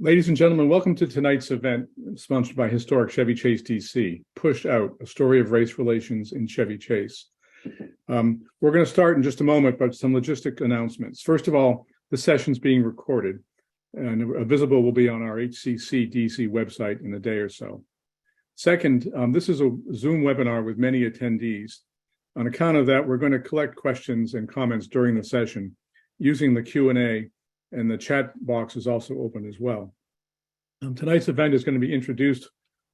Ladies and gentlemen, welcome to tonight's event sponsored by historic Chevy Chase, DC, Pushed Out, a story of race relations in Chevy Chase. We're going to start in just a moment, but some logistic announcements. First of all, the session's being recorded and visible will be on our hccdc website in a day or so. Second, this is a Zoom webinar with many attendees. On account of that, we're going to collect questions and comments during the session using the Q&A, and the chat box is also open as well. Tonight's event is going to be introduced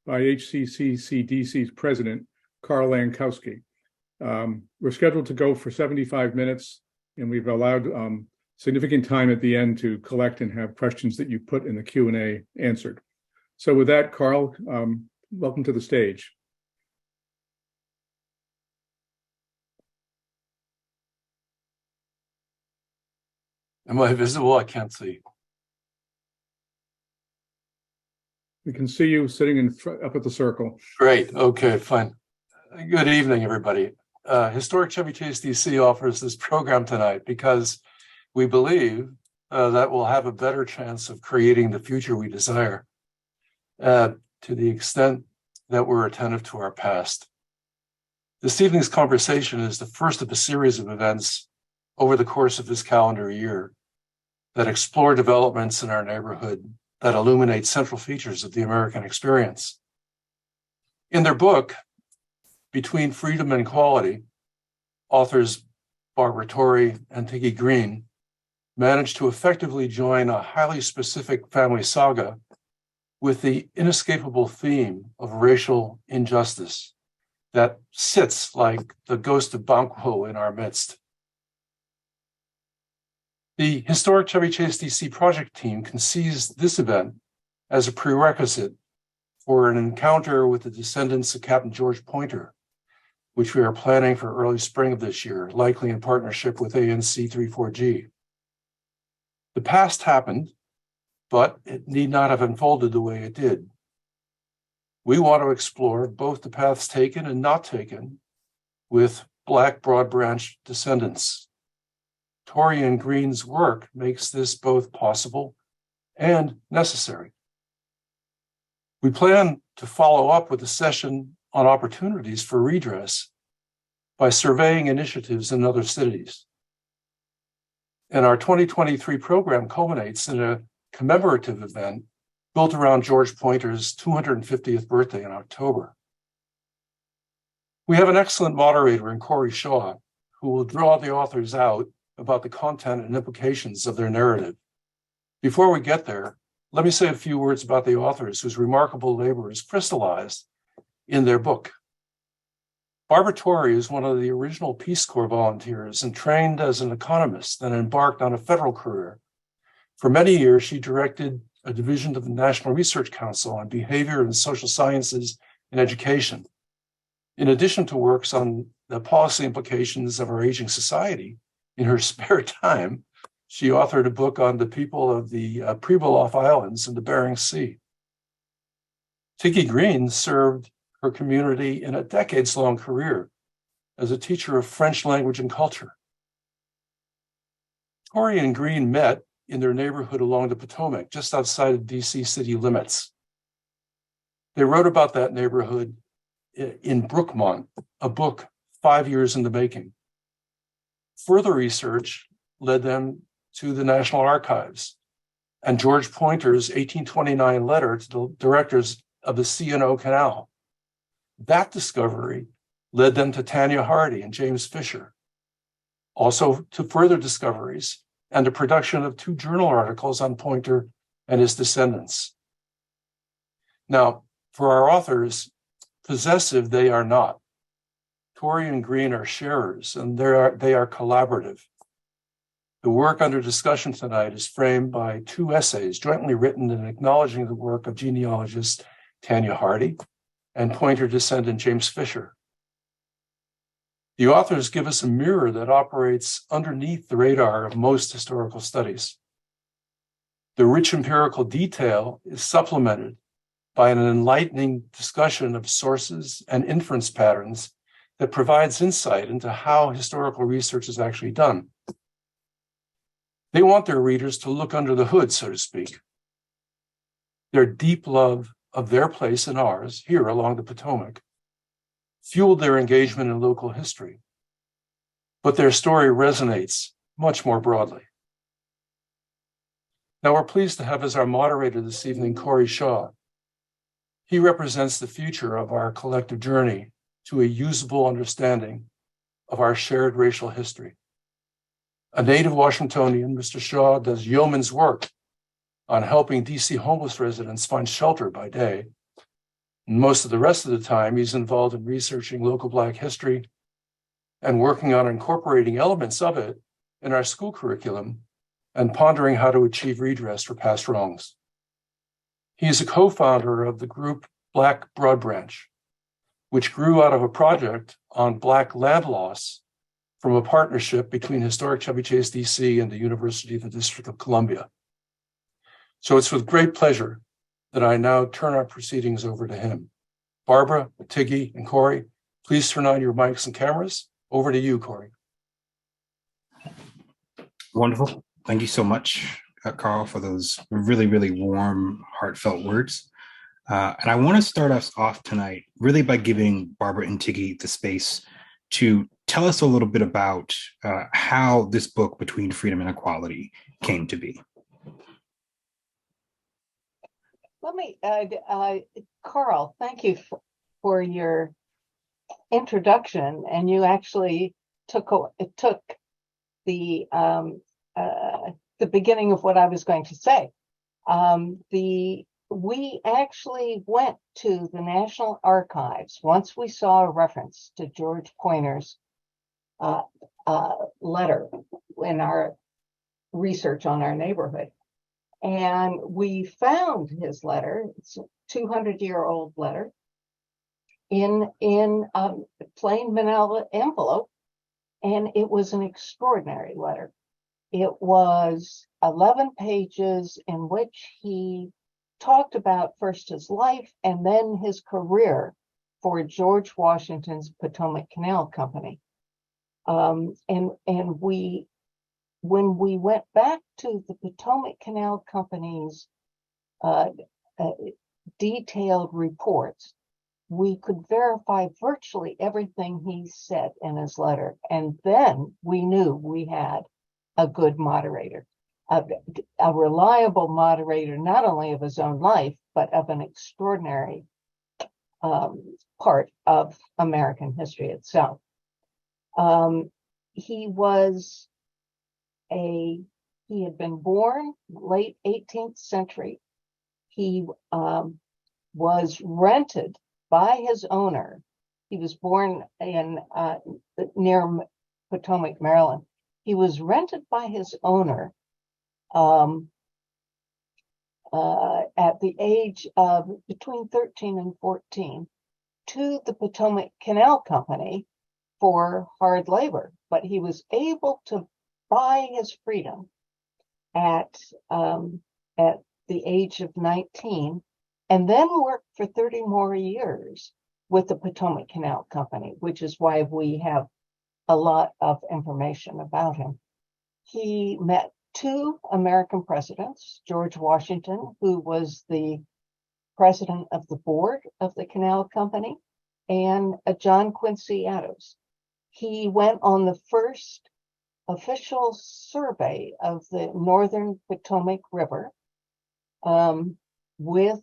by hccdc's president, Carl Lankowski. We're scheduled to go for 75 minutes, and we've allowed significant time at the end to collect and have questions that you put in the Q&A answered. So with that, Carl, welcome to the stage. Am I visible? I can't see. We can see you sitting in front, up at the circle. Great. Okay, fine. Good evening, everybody. Historic Chevy Chase DC offers this program tonight because we believe that we'll have a better chance of creating the future we desire to the extent that we're attentive to our past. This evening's conversation is the first of a series of events over the course of this calendar year that explore developments in our neighborhood that illuminate central features of the American experience. In their book, Between Freedom and Equality, authors Barbara Torrey and Tiggy Green managed to effectively join a highly specific family saga with the inescapable theme of racial injustice that sits like the ghost of Banquo in our midst. The Historic Chevy Chase DC project team conceives this event as a prerequisite for an encounter with the descendants of Captain George Pointer, which we are planning for early spring of this year, likely in partnership with ANC 34G. The past happened, but it need not have unfolded the way it did. We want to explore both the paths taken and not taken with Black Broad Branch descendants. Torrey and Green's work makes this both possible and necessary. We plan to follow up with a session on opportunities for redress by surveying initiatives in other cities. And our 2023 program culminates in a commemorative event built around George Pointer's 250th birthday in October. We have an excellent moderator in Corey Shaw, who will draw the authors out about the content and implications of their narrative. Before we get there, let me say a few words about the authors whose remarkable labor is crystallized in their book. Barbara Torrey is one of the original Peace Corps volunteers and trained as an economist, then embarked on a federal career. For many years, she directed a division of the National Research Council on behavior and social sciences and education. In addition to works on the policy implications of our aging society, in her spare time, she authored a book on the people of the Pribilof Islands in the Bering Sea. Tiggy Green served her community in a decades-long career as a teacher of French language and culture. Torrey and Green met in their neighborhood along the Potomac, just outside of DC city limits. They wrote about that neighborhood in Brookmont, a book 5 years in the making. Further research led them to the National Archives and George Pointer's 1829 letter to the directors of the C&O Canal. That discovery led them to Tanya Hardy and James Fisher, also to further discoveries and the production of 2 journal articles on Pointer and his descendants. Now, for our authors, possessive they are not. Torrey and Green are sharers, and they are collaborative. The work under discussion tonight is framed by 2 essays jointly written in acknowledging the work of genealogist Tanya Hardy and Pointer descendant James Fisher. The authors give us a mirror that operates underneath the radar of most historical studies. The rich empirical detail is supplemented by an enlightening discussion of sources and inference patterns that provides insight into how historical research is actually done. They want their readers to look under the hood, so to speak. Their deep love of their place and ours here along the Potomac fueled their engagement in local history, but their story resonates much more broadly. Now we're pleased to have as our moderator this evening, Corey Shaw. He represents the future of our collective journey to a usable understanding of our shared racial history. A native Washingtonian, Mr. Shaw does yeoman's work on helping DC homeless residents find shelter by day. And most of the rest of the time, he's involved in researching local Black history and working on incorporating elements of it in our school curriculum and pondering how to achieve redress for past wrongs. He is a co-founder of the group Black Broad Branch, which grew out of a project on Black land loss from a partnership between historic Chevy Chase, DC and the University of the District of Columbia. So it's with great pleasure that I now turn our proceedings over to him. Barbara, Tiggy, and Corey, please turn on your mics and cameras. Over to you, Corey. Wonderful. Thank you so much, Carl, for those really, really warm, heartfelt words. And I want to start us off tonight really by giving Barbara and Tiggy the space to tell us a little bit about how this book, Between Freedom and Equality, came to be. Let me, Carl, thank you for your introduction. And you actually took the beginning of what I was going to say. We actually went to the National Archives once we saw a reference to George Pointer's letter in our research on our neighborhood. And we found his letter. It's a 200-year-old letter in a plain manila envelope. And it was an extraordinary letter. It was 11 pages in which he talked about first his life and then his career for George Washington's Potomac Canal Company. When we went back to the Potomac Canal Company's detailed reports, we could verify virtually everything he said in his letter. And then we knew we had a good moderator, a reliable moderator, not only of his own life, but of an extraordinary part of American history itself. He had been born late 18th century. He was rented by his owner. He was born in near Potomac, Maryland. He was rented by his owner at the age of between 13 and 14 to the Potomac Canal Company for hard labor. But he was able to buy his freedom at the age of 19, and then worked for 30 more years with the Potomac Canal Company, which is why we have a lot of information about him. He met two American presidents, George Washington, who was the president of the board of the Canal Company, and John Quincy Adams. He went on the first official survey of the northern Potomac River with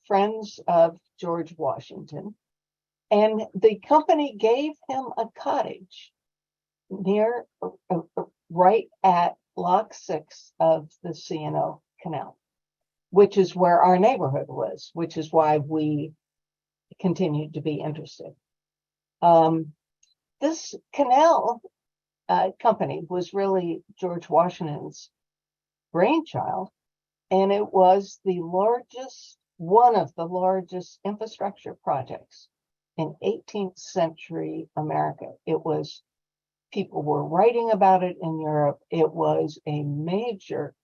friends of George Washington. And the company gave him a cottage near, right at Lock 6 of the C&O Canal, which is where our neighborhood was, which is why we continued to be interested. This canal company was really George Washington's brainchild, and it was one of the largest infrastructure projects in 18th century America. People were writing about it in Europe. It was a major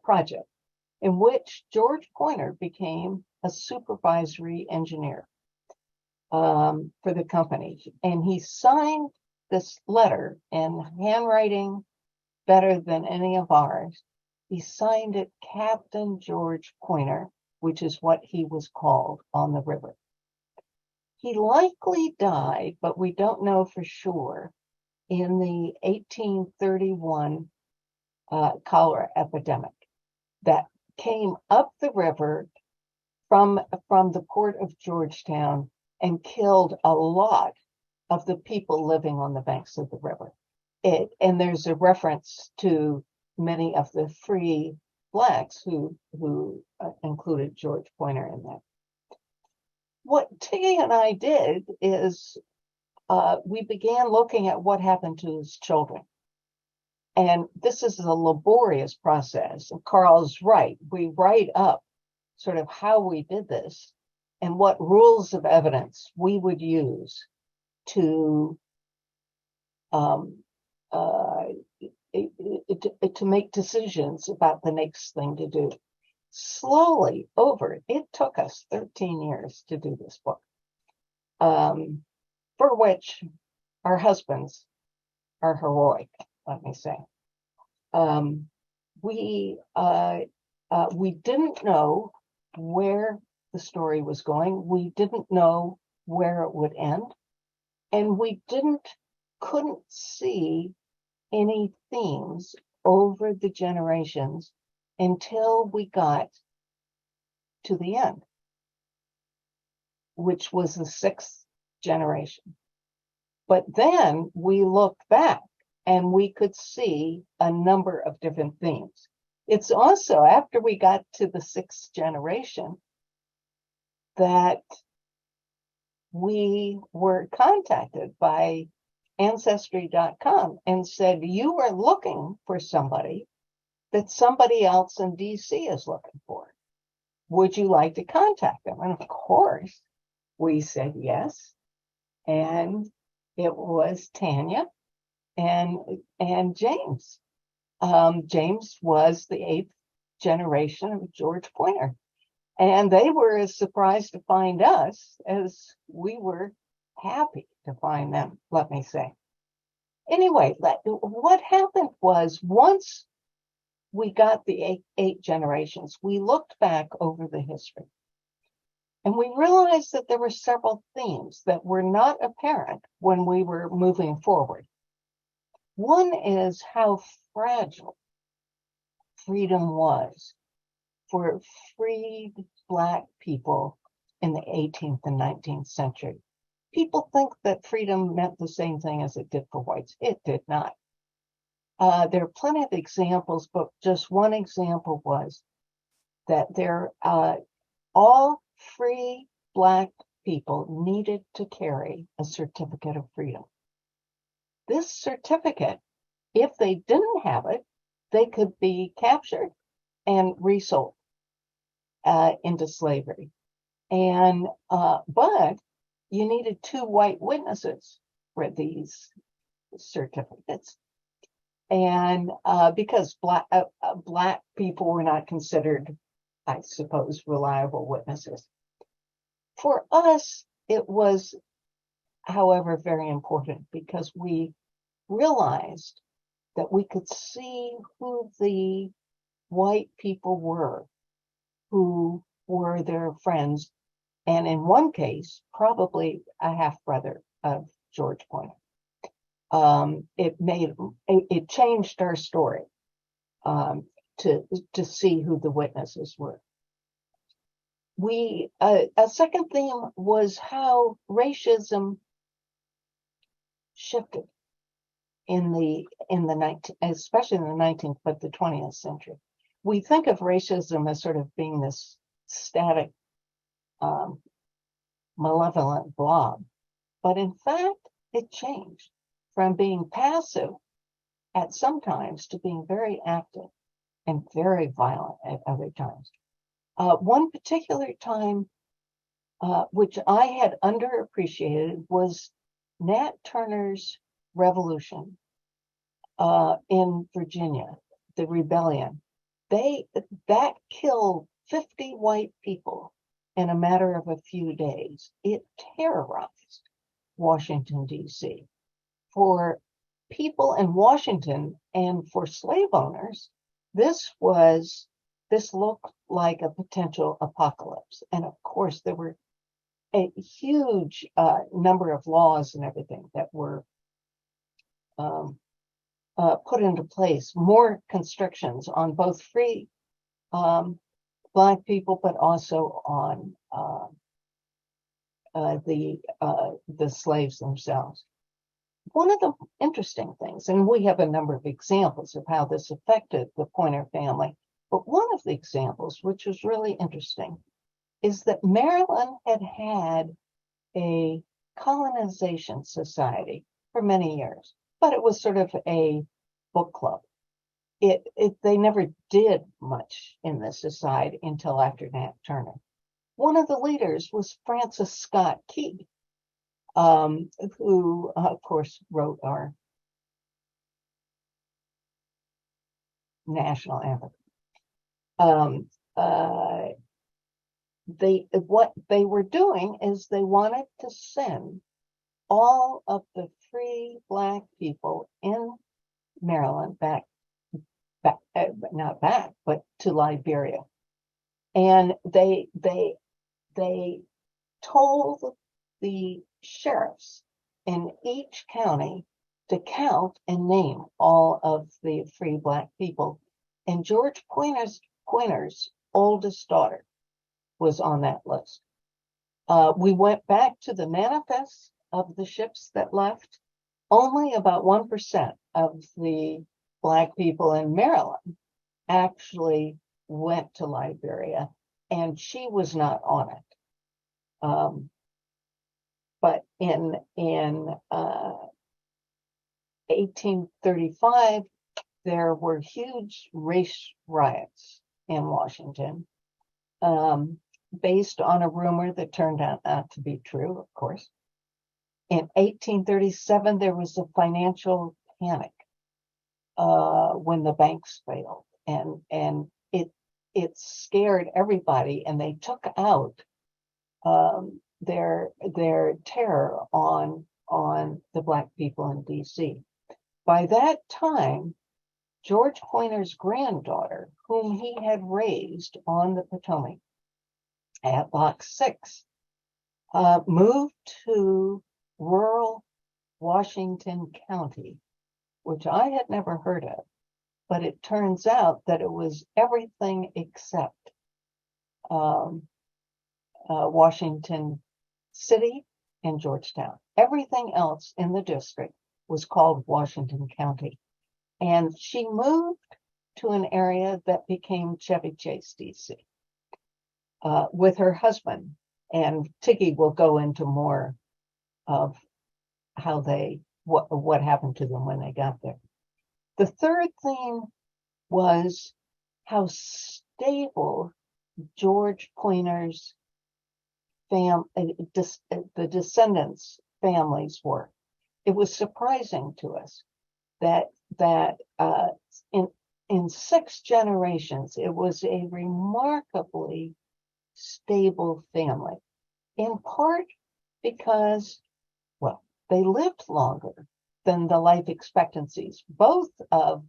project in which George Pointer became a supervisory engineer for the company. And he signed this letter in handwriting better than any of ours, he signed it Captain George Pointer, which is what he was called on the river. He likely died, but we don't know for sure, in the 1831 cholera epidemic that came up the river from the port of Georgetown and killed a lot of the people living on the banks of the river. And there's a reference to many of the free blacks who included George Pointer in that. What Tiggy and I did is we began looking at what happened to his children. And this is a laborious process. And Carl's right. We write up sort of how we did this and what rules of evidence we would use to make decisions about the next thing to do. Slowly over, it took us 13 years to do this book, for which our husbands are heroic, let me say. We didn't know where the story was going. We didn't know where it would end. And we couldn't see any themes over the generations until we got to the end, which was the 6th generation. But then we looked back and we could see a number of different themes. It's also after we got to the 6th generation that we were contacted by Ancestry.com and said, you are looking for somebody that somebody else in DC is looking for. Would you like to contact them? And of course, we said yes. And it was Tanya and James. James was the 8th generation of George Pointer. And they were as surprised to find us as we were happy to find them, let me say. Anyway, what happened was once we got the eight generations, we looked back over the history. And we realized that there were several themes that were not apparent when we were moving forward. One is how fragile freedom was for freed Black people in the 18th and 19th century. People think that freedom meant the same thing as it did for whites. It did not. There are plenty of examples, but just one example was that all free Black people needed to carry a certificate of freedom. This certificate, if they didn't have it, they could be captured and resold into slavery. And but you needed 2 white witnesses for these certificates. And because Black people were not considered, I suppose, reliable witnesses. For us, it was, however, very important because we realized that we could see who the white people were who were their friends, and in one case, probably a half-brother of George Pointer. It changed our story to see who the witnesses were. A second theme was how racism shifted in the 19th, especially in the 19th, but the 20th century. We think of racism as sort of being this static, malevolent blob, but in fact, it changed from being passive at some times to being very active and very violent at other times. One particular time, which I had underappreciated, was Nat Turner's revolution in Virginia, the rebellion. That killed 50 white people in a matter of a few days. It terrorized Washington, D.C. For people in Washington and for slave owners, This looked like a potential apocalypse. And of course, there were a huge number of laws and everything that were put into place, more constrictions on both free Black people, but also on the slaves themselves. One of the interesting things, and we have a number of examples of how this affected the Pointer family, but one of the examples, which was really interesting, is that Maryland had a colonization society for many years, but it was sort of a book club. They never did much in this society until after Nat Turner. One of the leaders was Francis Scott Key, who, of course, wrote our national anthem. What they were doing is they wanted to send all of the free Black people in Maryland not back, but to Liberia. And they told the sheriffs in each county to count and name all of the free Black people. And George Pointer's oldest daughter was on that list. We went back to the manifests of the ships that left. Only about 1% of the Black people in Maryland actually went to Liberia, and she was not on it. But in 1835, there were huge race riots in Washington, based on a rumor that turned out not to be true, of course. In 1837, there was a financial panic when the banks failed, and it scared everybody, and they took out their terror on the Black people in D.C. By that time, George Pointer's granddaughter, whom he had raised on the Potomac at Lock 6, moved to rural Washington County, which I had never heard of, but it turns out that it was everything except Washington City and Georgetown. Everything else in the district was called Washington County. And she moved to an area that became Chevy Chase, D.C., with her husband. And Tiggy will go into more of how what happened to them when they got there. The third thing was how stable George Pointer's the descendants' families were. It was surprising to us that in 6 generations, it was a remarkably stable family, in part because, well, they lived longer than the life expectancies, both of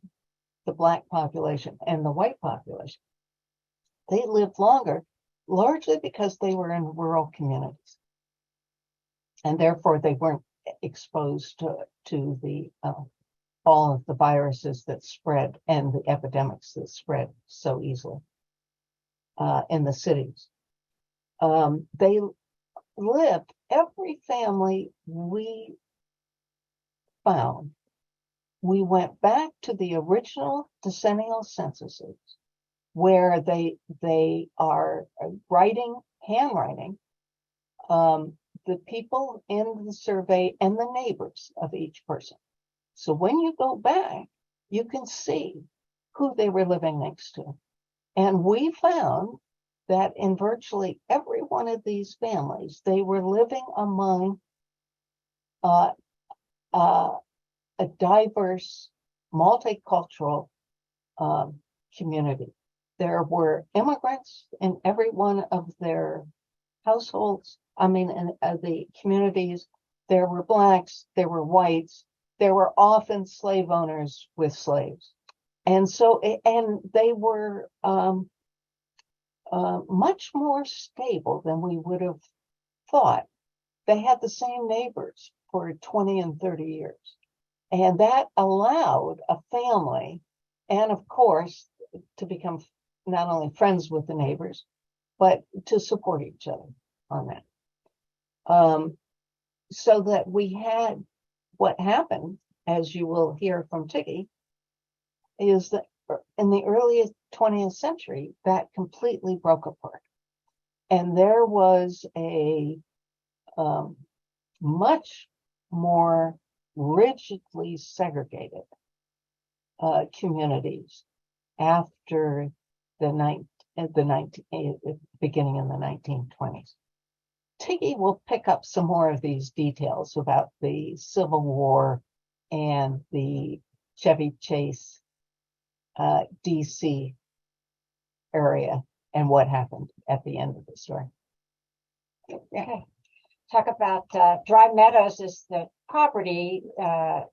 the Black population and the white population. They lived longer, largely because they were in rural communities, and therefore they weren't exposed to the all of the viruses that spread and the epidemics that spread so easily in the cities. They lived, every family we found, we went back to the original decennial censuses where they are handwriting the people in the survey and the neighbors of each person. So when you go back, you can see who they were living next to. And we found that in virtually every one of these families, they were living among a diverse, multicultural community. There were immigrants in every one of their households. I mean, in the communities, there were Blacks, there were whites, there were often slave owners with slaves. And so, and they were much more stable than we would have thought. They had the same neighbors for 20 and 30 years. And that allowed a family, and of course, to become not only friends with the neighbors, but to support each other on that. So that we had what happened, as you will hear from Tiggy, is that in the early 20th century, that completely broke apart. And there was a much more rigidly segregated communities after the beginning in the 1920s. Tiggy will pick up some more of these details about the Civil War and the Chevy Chase, DC area and what happened at the end of the story. Okay. Talk about Dry Meadows is the property that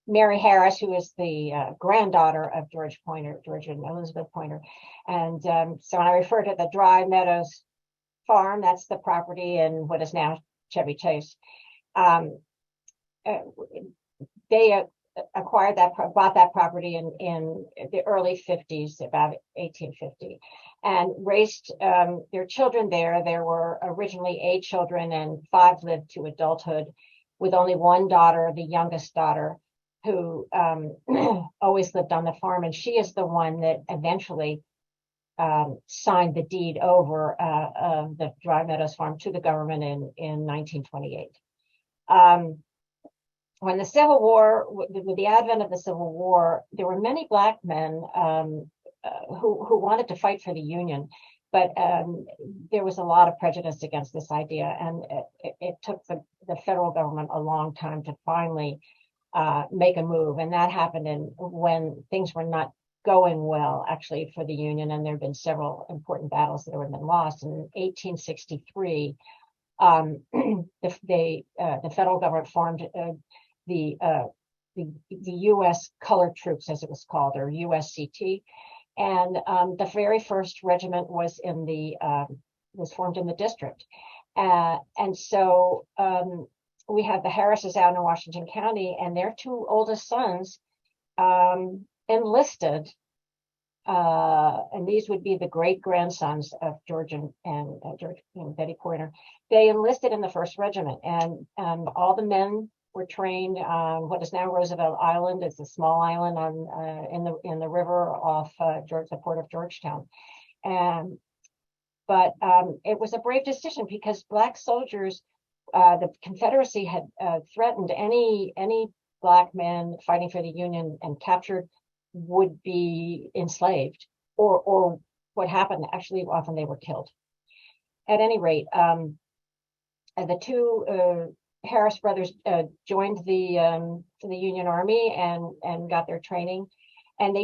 Mary Harris, who is the granddaughter of George and Elizabeth Pointer. And so when I refer to the Dry Meadows farm, that's the property in what is now Chevy Chase. They bought that property in the early 50s, about 1850, and raised their children there. There were originally 8 children, and 5 lived to adulthood, with only one daughter, the youngest daughter, who always lived on the farm. And she is the one that eventually signed the deed over of the Dry Meadows farm to the government in 1928. When the Civil War, with the advent of the Civil War, there were many Black men who wanted to fight for the Union, but there was a lot of prejudice against this idea, and it took the federal government a long time to finally make a move, and that happened when things were not going well, actually, for the Union, and there have been several important battles that have been lost. In 1863, the federal government formed the U.S. Colored Troops, as it was called, or USCT, and the very first regiment was formed in the district, and so we have the Harrises out in Washington County, and their 2 oldest sons enlisted, and these would be the great grandsons of George and Betty Pointer. They enlisted in the 1st Regiment, and all the men were trained on what is now Roosevelt Island. It's a small island in the river off the port of Georgetown. But it was a brave decision, because Black soldiers, the Confederacy had threatened any Black men fighting for the Union and captured would be enslaved, or what happened, actually, often they were killed. At any rate, the 2 Harris brothers joined the Union Army and got their training. And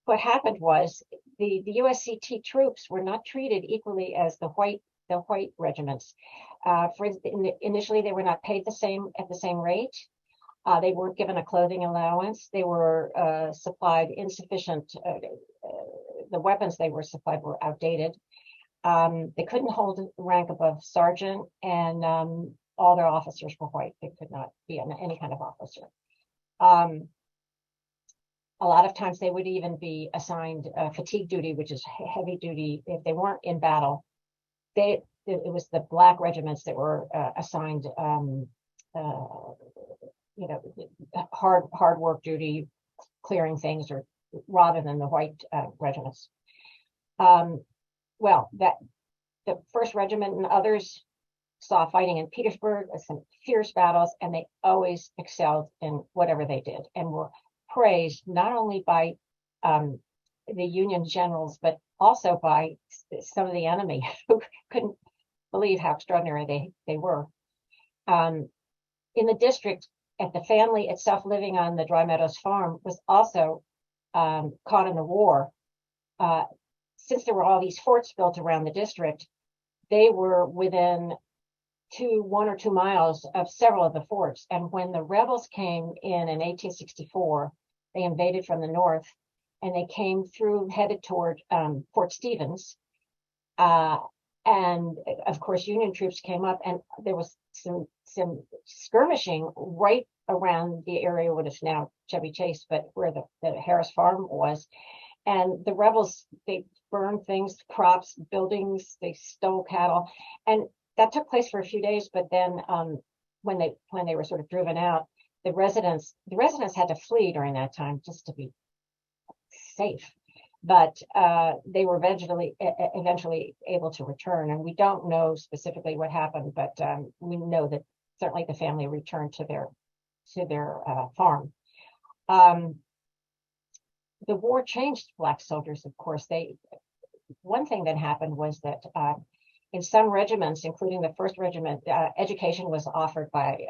what happened was the USCT troops were not treated equally as the white regiments. Initially, they were not paid at the same rate. They weren't given a clothing allowance. They were supplied insufficient. The weapons they were supplied were outdated. They couldn't hold rank above sergeant, and all their officers were white. They could not be any kind of officer. A lot of times they would even be assigned fatigue duty, which is heavy duty. If they weren't in battle, it was the Black regiments that were assigned hard work duty, clearing things, or rather than the white regiments. Well, that the 1st Regiment and others saw fighting in Petersburg, some fierce battles, and they always excelled in whatever they did, and were praised not only by the Union generals, but also by some of the enemy who couldn't believe how extraordinary they were. In the district, the family itself living on the Dry Meadows farm was also caught in the war. Since there were all these forts built around the district, they were within 1 or 2 miles of several of the forts. And when the rebels came in 1864, They invaded from the north, and they came through, headed toward Fort Stevens. And of course, Union troops came up, and there was some skirmishing right around the area what is now Chevy Chase, but where the Harris farm was. And the rebels, they burned things, crops, buildings, they stole cattle, and that took place for a few days. But then, when they were sort of driven out, the residents had to flee during that time just to be safe. But they were eventually able to return, and we don't know specifically what happened, but we know that certainly the family returned to their farm. The war changed Black soldiers, of course. One thing that happened was that in some regiments, including the 1st Regiment, education was offered by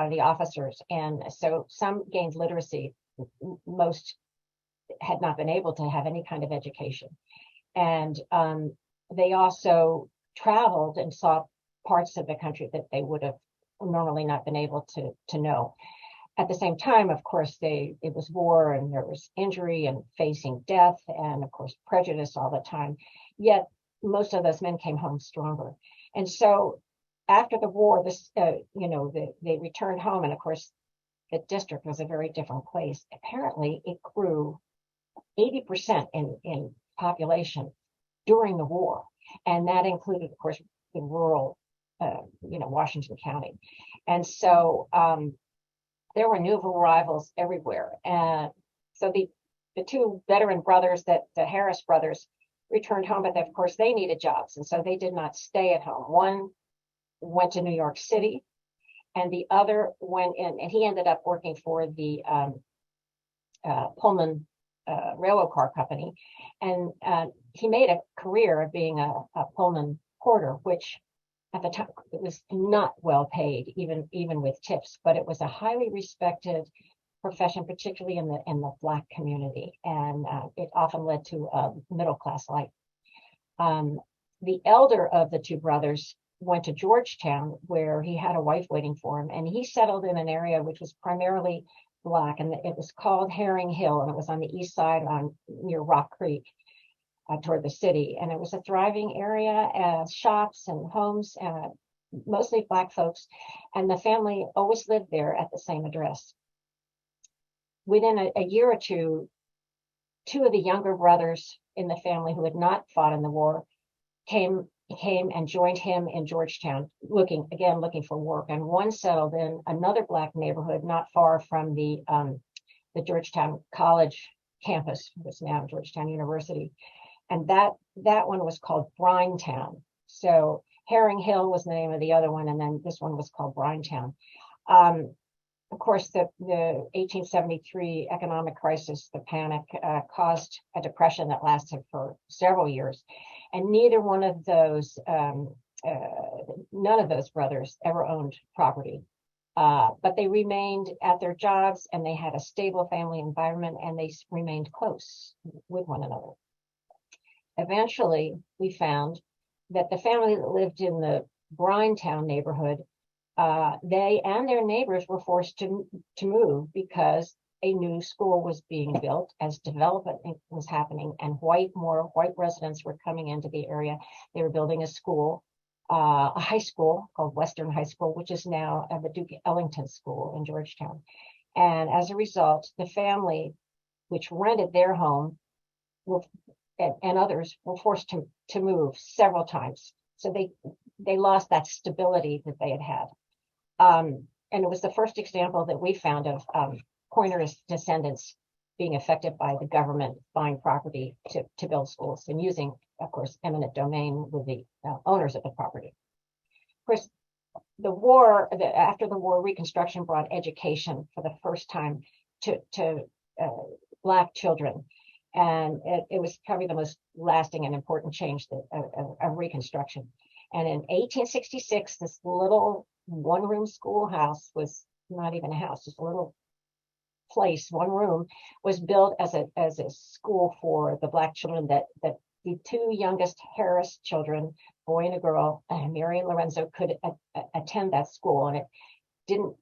the officers, and so some gained literacy. Most had not been able to have any kind of education, and they also traveled and saw parts of the country that they would have normally not been able to know. At the same time, of course, it was war, and there was injury and facing death, and of course prejudice all the time. Yet most of those men came home stronger. And so after the war, they returned home, and of course the district was a very different place. Apparently, it grew 80% in population during the war, and that included, of course, the rural, Washington County. And so there were new arrivals everywhere. And so the 2 veteran brothers, the Harris brothers, returned home, but of course they needed jobs, and so they did not stay at home. One went to New York City, and the other went in, and he ended up working for the Pullman railroad car company, and he made a career of being a Pullman porter, which at the time it was not well paid, even with tips, but it was a highly respected profession, particularly in the Black community, and it often led to a middle class life. The elder of the 2 brothers went to Georgetown, where he had a wife waiting for him, and he settled in an area which was primarily Black, and it was called Herring Hill, and it was on the east side near Rock Creek, toward the city. And it was a thriving area, shops and homes, mostly Black folks, and the family always lived there at the same address. Within a year or two, 2 of the younger brothers in the family who had not fought in the war came and joined him in Georgetown, looking for work. And one settled in another Black neighborhood not far from the Georgetown College campus, which is now Georgetown University. And that one was called Brinetown. So Herring Hill was the name of the other one, and then this one was called Brinetown. Of course, the 1873 economic crisis, the panic, caused a depression that lasted for several years, and neither one of those, none of those brothers ever owned property. But they remained at their jobs, and they had a stable family environment, and they remained close with one another. Eventually, we found that the family that lived in the Brinetown neighborhood, they and their neighbors were forced to move because a new school was being built as development was happening, and more white residents were coming into the area. They were building a school, a high school called Western High School, which is now the Duke Ellington School in Georgetown. And as a result, the family, which rented their home, and others were forced to move several times. So they lost that stability that they had had. And it was the first example that we found of Pointer's descendants being affected by the government buying property to build schools, and using, of course, eminent domain with the owners of the property. Of course, after the war, Reconstruction brought education for the first time to Black children. And it was probably the most lasting and important change of Reconstruction. And in 1866, this little one-room schoolhouse was not even a house, just a little place, one room, was built as a school for the Black children that the 2 youngest Harris children, boy and a girl, Mary and Lorenzo, could attend that school. And it didn't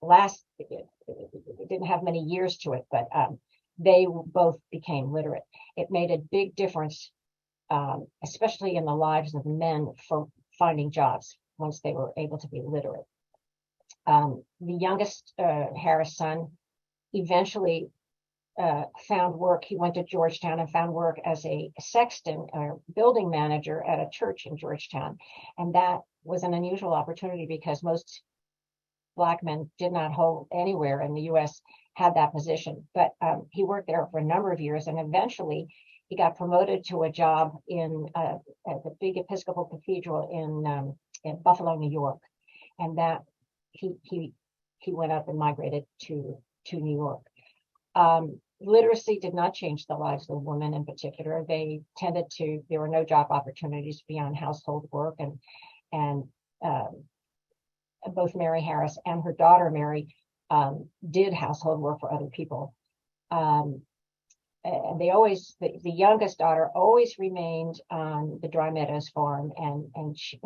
last didn't have many years to it, but they both became literate. It made a big difference, especially in the lives of men, for finding jobs once they were able to be literate. The youngest Harris son eventually found work. He went to Georgetown and found work as a sexton or building manager at a church in Georgetown. And that was an unusual opportunity because most Black men did not hold anywhere in the U.S. had that position. But he worked there for a number of years, and eventually he got promoted to a job in the big Episcopal Cathedral in Buffalo, New York. And that he went up and migrated to New York. Literacy did not change the lives of women in particular. There were no job opportunities beyond household work, and both Mary Harris and her daughter Mary did household work for other people. And the youngest daughter always remained on the Dry Meadows farm, but she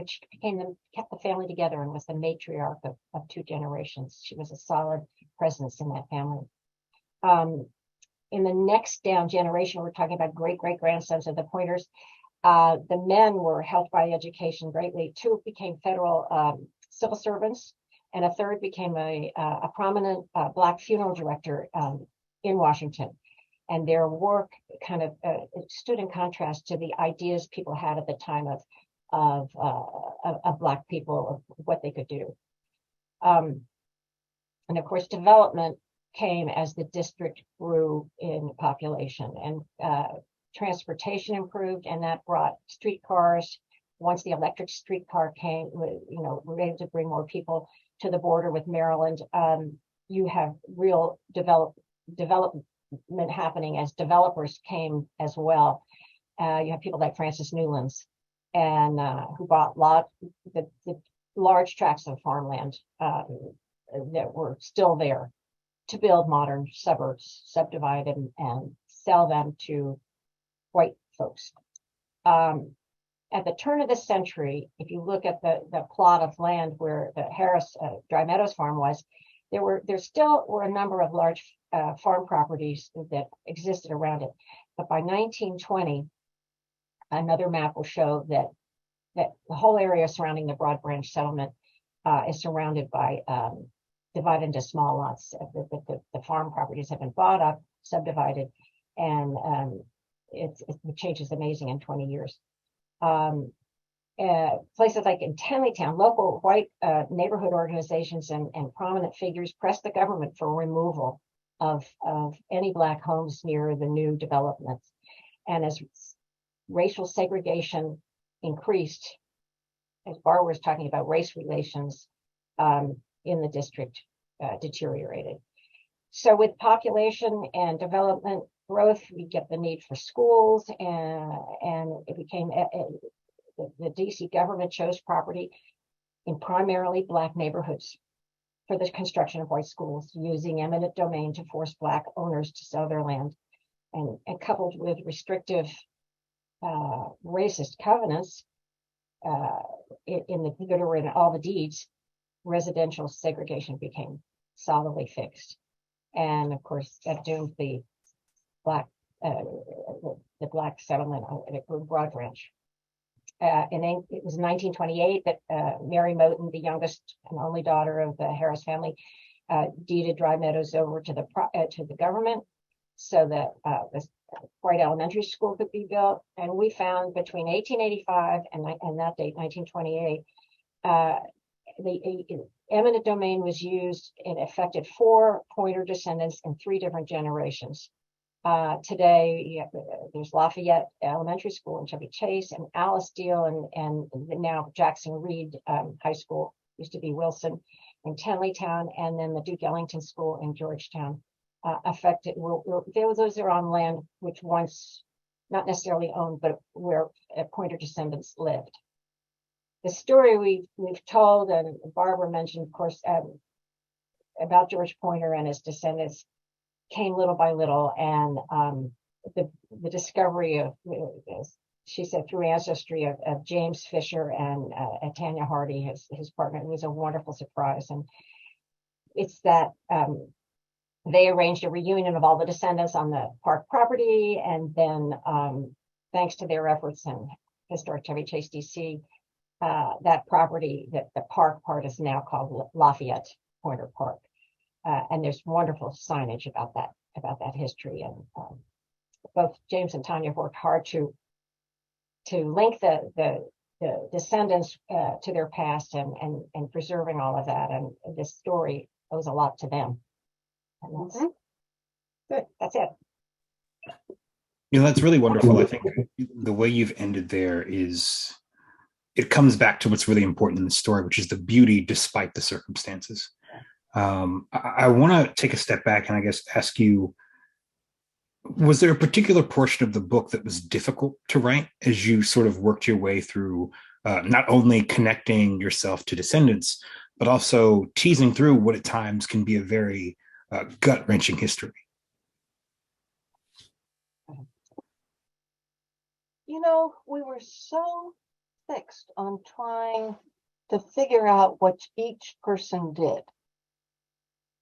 kept the family together and was the matriarch of two generations. She was a solid presence in that family. In the next down generation, we're talking about great-great-grandsons of the Pointers. The men were helped by education greatly. Two became federal civil servants, and a third became a prominent Black funeral director in Washington. And their work kind of stood in contrast to the ideas people had at the time of Black people, of what they could do. And of course, development came as the district grew in population, and transportation improved, and that brought streetcars. Once the electric streetcar came, we were able to bring more people to the border with Maryland. You have real development happening as developers came as well. You have people like Francis Newlands, and who bought the large tracts of farmland that were still there to build modern suburbs, subdivide and sell them to white folks. At the turn of the century, if you look at the plot of land where the Harris Dry Meadows farm was, there still were a number of large farm properties that existed around it. But by 1920, another map will show that the whole area surrounding the Broad Branch settlement is surrounded by divided into small lots. The farm properties have been bought up, subdivided, and the change is amazing in 20 years. Places like in Tenleytown, local white neighborhood organizations and prominent figures pressed the government for removal of any Black homes near the new developments. And as racial segregation increased, as Barbara was talking about, race relations in the district deteriorated. So with population and development growth, we get the need for schools, and it became the DC government chose property in primarily Black neighborhoods for the construction of white schools, using eminent domain to force Black owners to sell their land, and coupled with restrictive racist covenants that were in all the deeds, residential segregation became solidly fixed. And of course, that doomed the Black settlement at Broad Branch. It was 1928 that Mary Moten, the youngest and only daughter of the Harris family, deeded Dry Meadows over to the government, so that the white elementary school could be built. And we found between 1885 and that date, 1928, the eminent domain was used and affected 4 Pointer descendants in 3 different generations. Today, there's Lafayette Elementary School in Chevy Chase, and Alicedale, and now Jackson Reed High School, used to be Wilson, in Tenleytown, and then the Duke Ellington School in Georgetown. Affected. Those are on land which once not necessarily owned, but where Pointer descendants lived. The story we've told, and Barbara mentioned, of course, about George Pointer and his descendants, came little by little, and the discovery of, she said, through ancestry of James Fisher and Tanya Hardy, his partner, it was a wonderful surprise. And it's that they arranged a reunion of all the descendants on the park property. And then, thanks to their efforts and historic Chevy Chase, DC, that property, that the park part is now called Lafayette Pointer Park. And there's wonderful signage about that history. And both James and Tanya worked hard to link the descendants to their past and preserving all of that. And this story owes a lot to them. And that's good. That's it. That's really wonderful. I think the way you've ended there is, it comes back to what's really important in the story, which is the beauty despite the circumstances. I want to take a step back and I guess ask you, was there a particular portion of the book that was difficult to write as you sort of worked your way through not only connecting yourself to descendants, but also teasing through what at times can be a very gut-wrenching history? We were so fixed on trying to figure out what each person did,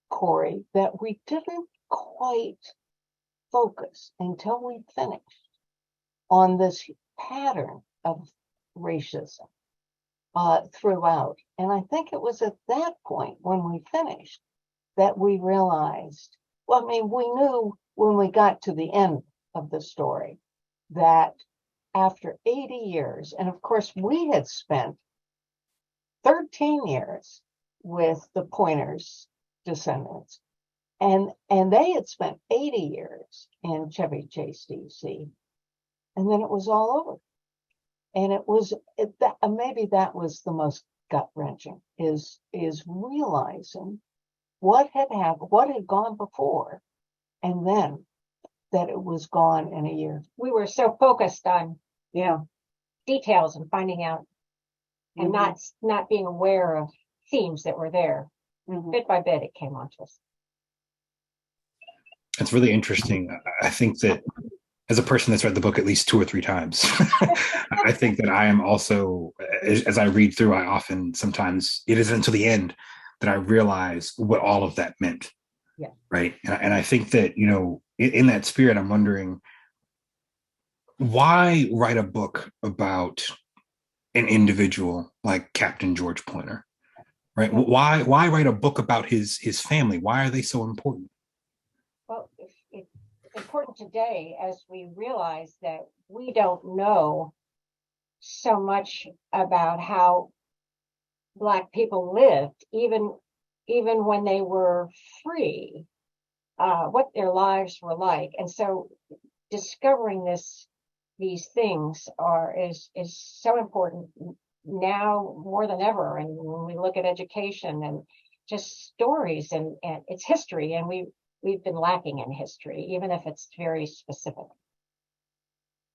Corey, that we didn't quite focus until we finished on this pattern of racism throughout. And I think it was at that point when we finished that we realized, well, I mean, we knew when we got to the end of the story that after 80 years, and of course we had spent 13 years with the Pointers descendants, and they had spent 80 years in Chevy Chase, DC, and then it was all over. And maybe that was the most gut-wrenching, is realizing what had happened, what had gone before, and then that it was gone in a year. We were so focused on details and finding out, and not being aware of themes that were there. Bit by bit, it came onto us. It's really interesting. I think that as a person that's read the book at least 2 or 3 times, I think that I am also, as I read through, sometimes it isn't until the end that I realize what all of that meant. Yeah. Right. And I think that, in that spirit, I'm wondering, why write a book about an individual like Captain George Pointer? Right. Why write a book about his family? Why are they so important? Well, it's important today as we realize that we don't know so much about how Black people lived, even when they were free, what their lives were like. And so discovering these things is so important now more than ever. And when we look at education and just stories and it's history, and we've been lacking in history, even if it's very specific.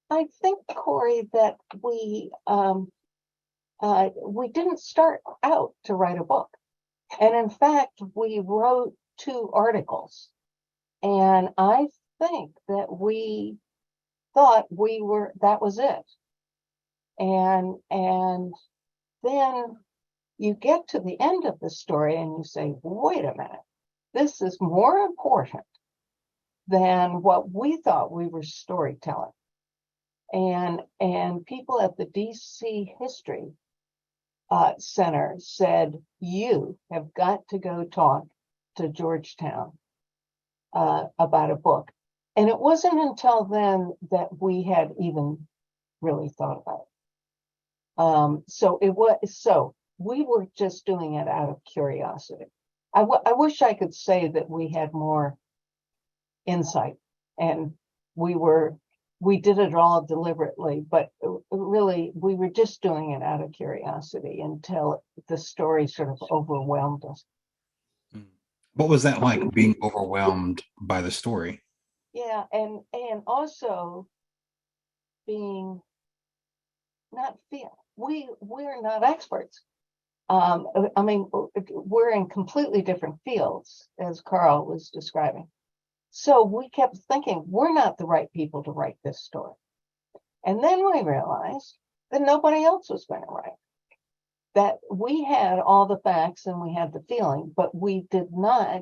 I think, Corey, that we didn't start out to write a book. And in fact, we wrote 2 articles. And I think that we thought that was it. And then you get to the end of the story and you say, wait a minute, this is more important than what we thought we were storytelling. And people at the DC History Center said, you have got to go talk to Georgetown about a book. And it wasn't until then that we had even really thought about it. So we were just doing it out of curiosity. I wish I could say that we had more insight and we did it all deliberately, but really we were just doing it out of curiosity until the story sort of overwhelmed us. What was that like, being overwhelmed by the story? Yeah, and also being we're not experts. I mean, we're in completely different fields, as Carl was describing. So we kept thinking, we're not the right people to write this story. And then we realized that nobody else was going to write. That we had all the facts and we had the feeling, but we did not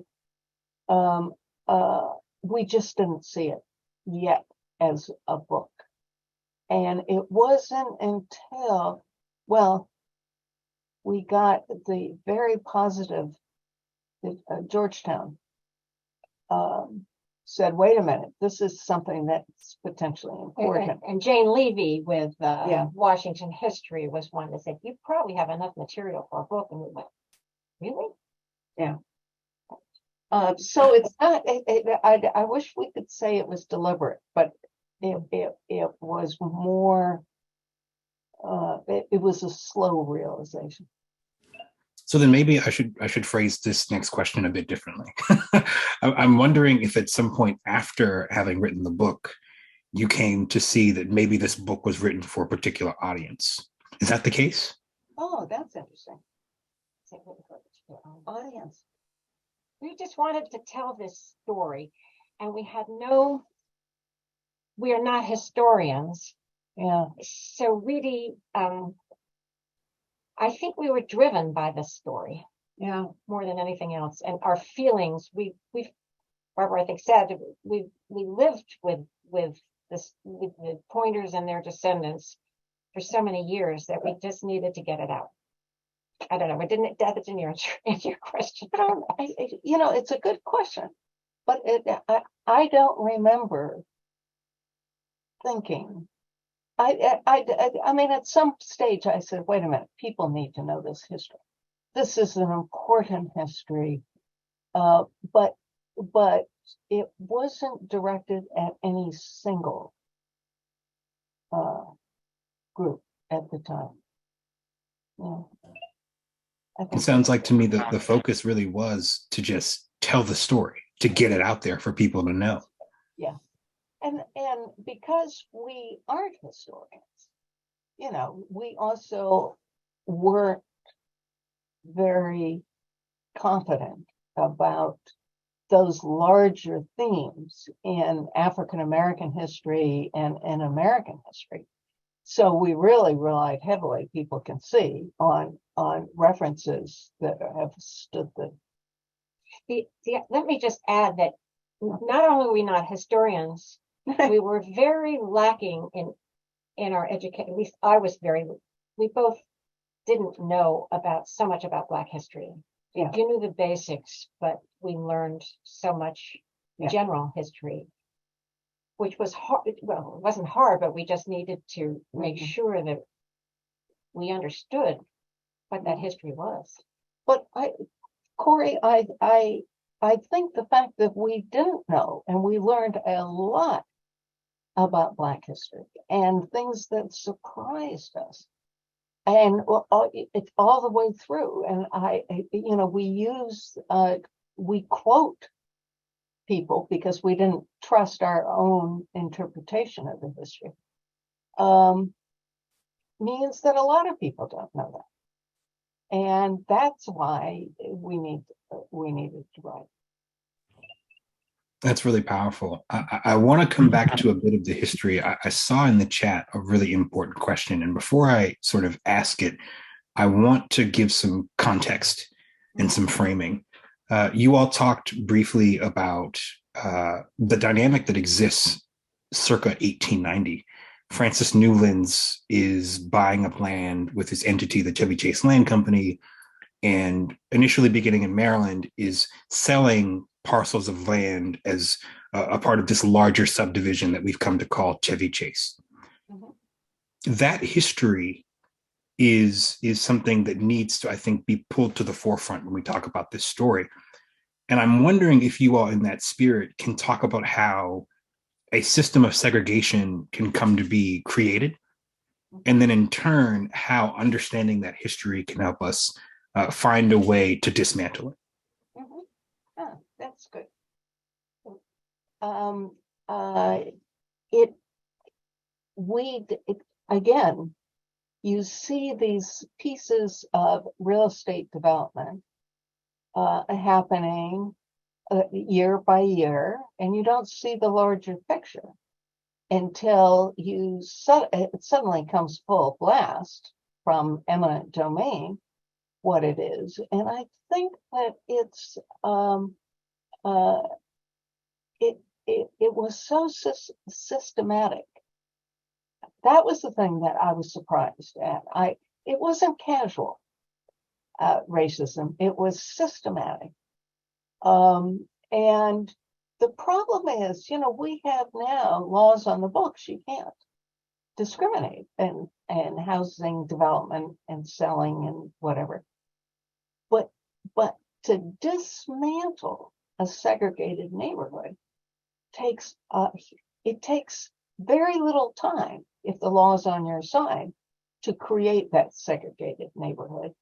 we just didn't see it yet as a book. And it wasn't until, well, we got the very positive, Georgetown said, wait a minute, this is something that's potentially important. And Jane Levy with Yeah. Washington History was one that said, you probably have enough material for a book. And we went, really? So it's not, I wish we could say it was deliberate, but it was more, it was a slow realization. So then maybe I should phrase this next question a bit differently. I'm wondering if at some point after having written the book, you came to see that maybe this book was written for a particular audience. Is that the case? Oh, that's interesting. Audience. We just wanted to tell this story, and we are not historians. Yeah. So really, I think we were driven by this story. Yeah. More than anything else. And our feelings, Barbara, I think, said, we lived with the Pointers and their descendants for so many years that we just needed to get it out. I don't know. That didn't answer your question. It's a good question, but I don't remember thinking. I mean, at some stage I said, wait a minute, people need to know this history. This is an important history, but it wasn't directed at any single group at the time. Yeah. It sounds like to me that the focus really was to just tell the story, to get it out there for people to know. Yeah. And because we aren't historians, we also weren't very confident about those larger themes in African American history and in American history. So we really relied heavily, people can see, on references that have stood Let me just add that not only are we not historians, we were very lacking in our education. At least I was we both didn't know so much about Black history. Yeah. You knew the basics, but we learned so much general history, which was hard. Well, it wasn't hard, but we just needed to make sure that we understood what that history was. But Corey, I think the fact that we didn't know and we learned a lot about Black history and things that surprised us, and it's all the way through. And we quote people because we didn't trust our own interpretation of the history. Means that a lot of people don't know that, and that's why we needed to write. That's really powerful. I want to come back to a bit of the history. I saw in the chat a really important question. And before I sort of ask it, I want to give some context and some framing. You all talked briefly about the dynamic that exists circa 1890. Francis Newlands is buying up land with his entity, the Chevy Chase Land Company, and initially beginning in Maryland is selling parcels of land as a part of this larger subdivision that we've come to call Chevy Chase. Mm-hmm. That history is something that needs to, I think, be pulled to the forefront when we talk about this story. And I'm wondering if you all in that spirit can talk about how a system of segregation can come to be created. And then in turn, how understanding that history can help us find a way to dismantle it. That's good. Again, you see these pieces of real estate development happening year by year, and you don't see the larger picture until it suddenly comes full blast from eminent domain what it is. And I think that it's it was so systematic. That was the thing that I was surprised at. It wasn't casual racism; it was systematic. And the problem is, we have now laws on the books. You can't discriminate in housing development and selling and whatever. But to dismantle a segregated neighborhood takes very little time if the law is on your side to create that segregated neighborhood.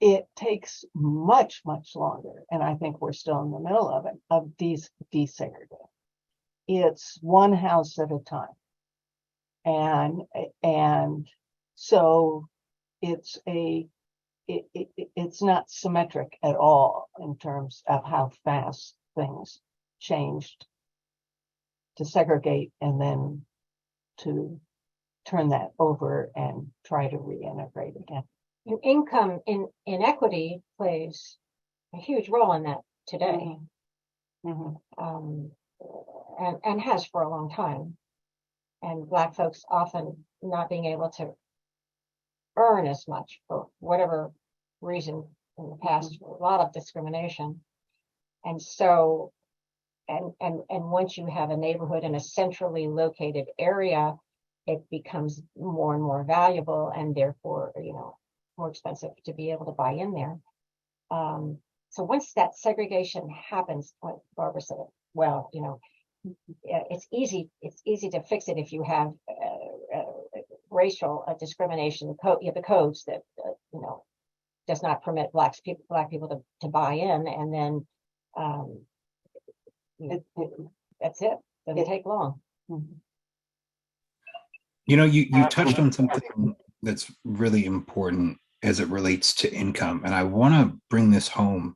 It takes much, much longer, and I think we're still in the middle of it, of desegregating. It's one house at a time. And so it's not symmetric at all in terms of how fast things changed to segregate and then to turn that over and try to reintegrate again. And income inequity plays a huge role in that today, and has for a long time. And Black folks often not being able to earn as much for whatever reason in the past, a lot of discrimination. And so, and once you have a neighborhood in a centrally located area, it becomes more and more valuable, and therefore, more expensive to be able to buy in there. So once that segregation happens, like Barbara said, well, it's easy to fix it if you have racial discrimination code. You have the codes that does not permit black people to buy in, and then that's it. Doesn't take long. You touched on something that's really important as it relates to income, and I want to bring this home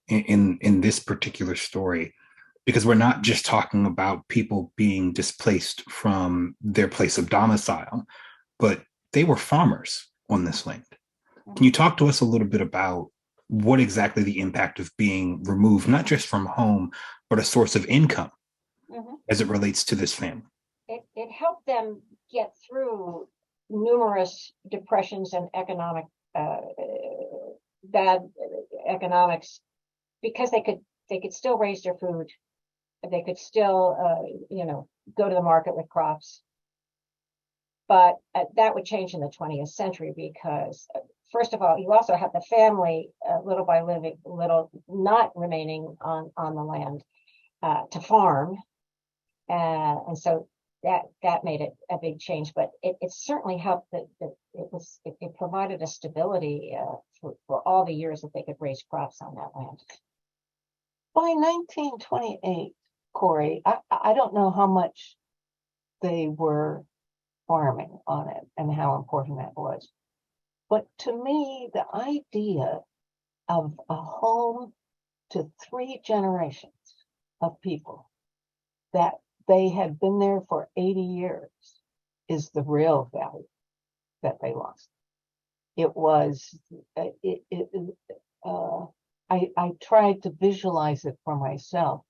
in this particular story, because we're not just talking about people being displaced from their place of domicile, but they were farmers on this land. Can you talk to us a little bit about what exactly the impact of being removed, not just from home, but a source of income as it relates to this family? It helped them get through numerous depressions and bad economics, because they could still raise their food. They could still, go to the market with crops. But that would change in the 20th century, because first of all, you also have the family little by little not remaining on the land to farm, and so that made it a big change. But it certainly helped that it provided a stability for all the years that they could raise crops on that land. By 1928, Corey, I don't know how much they were farming on it and how important that was. But to me, the idea of a home to 3 generations of people, that they had been there for 80 years, is the real value that they lost. It was, I tried to visualize it for myself,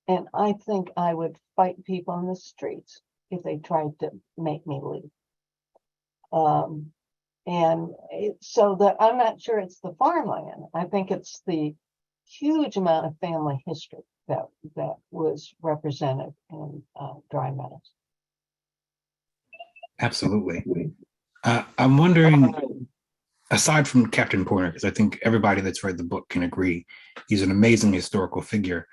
and I think I would fight people in the streets if they tried to make me leave. So that I'm not sure it's the farmland. I think it's the huge amount of family history that was represented in Dry Meadows. Absolutely. I'm wondering, aside from Captain Pointer, because I think everybody that's read the book can agree he's an amazing historical figure,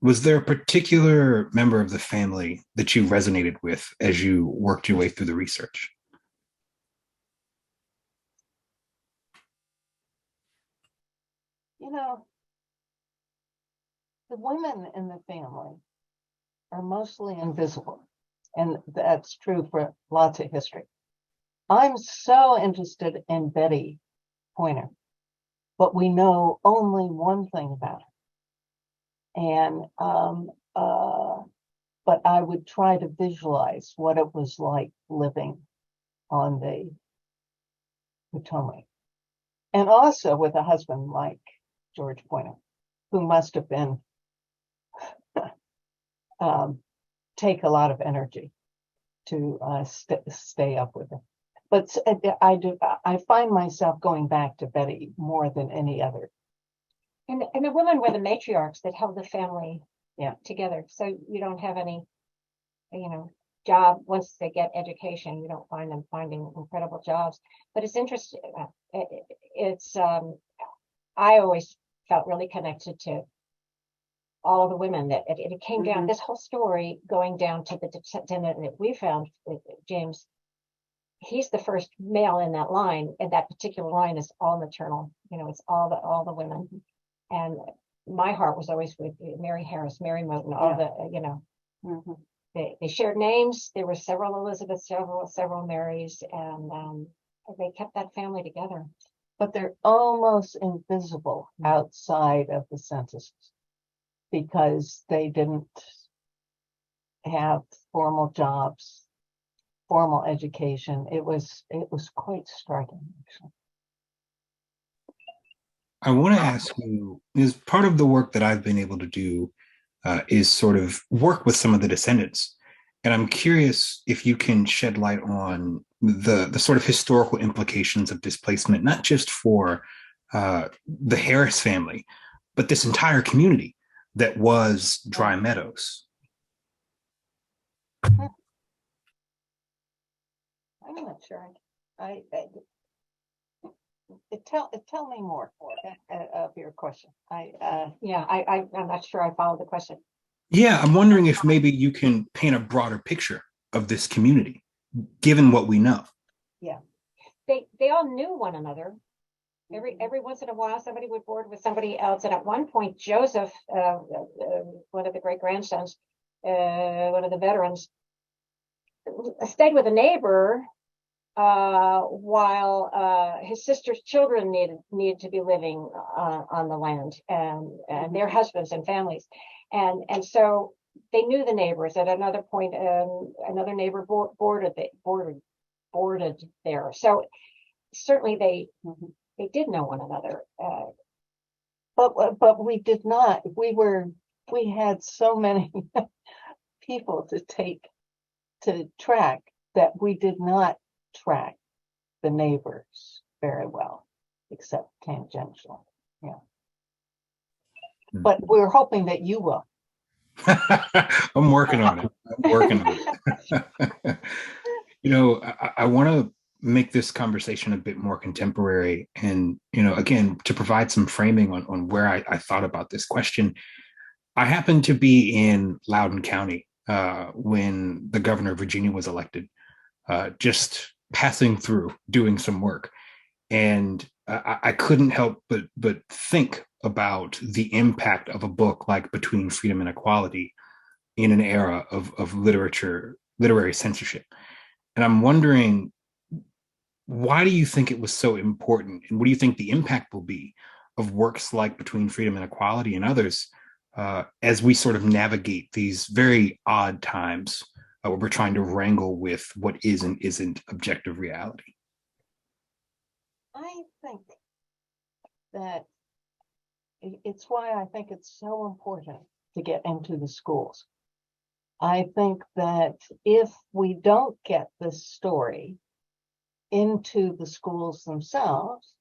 was there a particular member of the family that you resonated with as you worked your way through the research? The women in the family are mostly invisible, and that's true for lots of history. I'm so interested in Betty Pointer, but we know only one thing about her. And but I would try to visualize what it was like living on the Potomac, and also with a husband like George Pointer, who must have been take a lot of energy to stay up with it. But I find myself going back to Betty more than any other. And the women were the matriarchs that held the family Yeah. together. So you don't have any, job once they get education. You don't find them finding incredible jobs. But it's interesting. I always felt really connected to all of the women that it came down. This whole story going down to the descendant that we found, James. He's the first male in that line, and that particular line is all maternal. It's all the women. And my heart was always with Mary Harris, Mary Moten, all the, they shared names. There were several Elizabeths, several Marys, and they kept that family together. But they're almost invisible outside of the censuses because they didn't have formal jobs, formal education. It was quite striking, actually. I want to ask you, is part of the work that I've been able to do is sort of work with some of the descendants. And I'm curious if you can shed light on the sort of historical implications of displacement, not just for the Harris family, but this entire community that was Dry Meadows. I'm not sure. Tell me more of your question. I'm not sure I followed the question. Yeah, I'm wondering if maybe you can paint a broader picture of this community, given what we know. Yeah, they all knew one another. Every once in a while, somebody would board with somebody else. And at one point, Joseph, one of the great grandsons, one of the veterans, stayed with a neighbor while his sister's children needed to be living on the land, and their husbands and families, and so they knew the neighbors. At another point, another neighbor boarded there. So certainly they did know one another. But we did not. We had so many people to track that we did not track the neighbors very well, except tangentially. Yeah. But we're hoping that you will. I'm working on it. I want to make this conversation a bit more contemporary and, again, to provide some framing on where I thought about this question. I happened to be in Loudoun County when the governor of Virginia was elected, just passing through, doing some work. And I couldn't help but think about the impact of a book like Between Freedom and Equality in an era of literary censorship. And I'm wondering, why do you think it was so important? And what do you think the impact will be of works like Between Freedom and Equality and others as we sort of navigate these very odd times where we're trying to wrangle with what is and isn't objective reality? I think that it's why I think it's so important to get into the schools. I think that if we don't get this story into the schools themselves,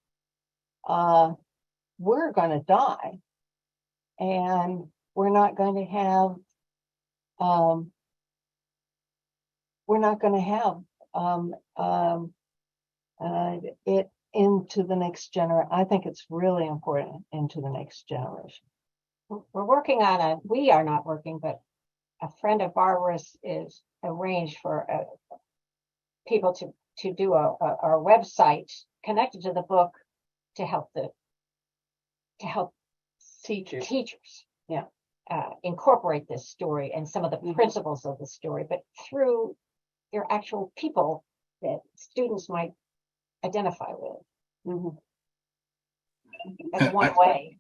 we're going to die, and we're not going to have it into the next generation. I think it's really important into the next generation. We're working on we are not working, but a friend of Barbara's is arranged for people to do our website connected to the book to help teachers incorporate this story and some of the principles of the story, but through their actual people that students might identify with. That's one way.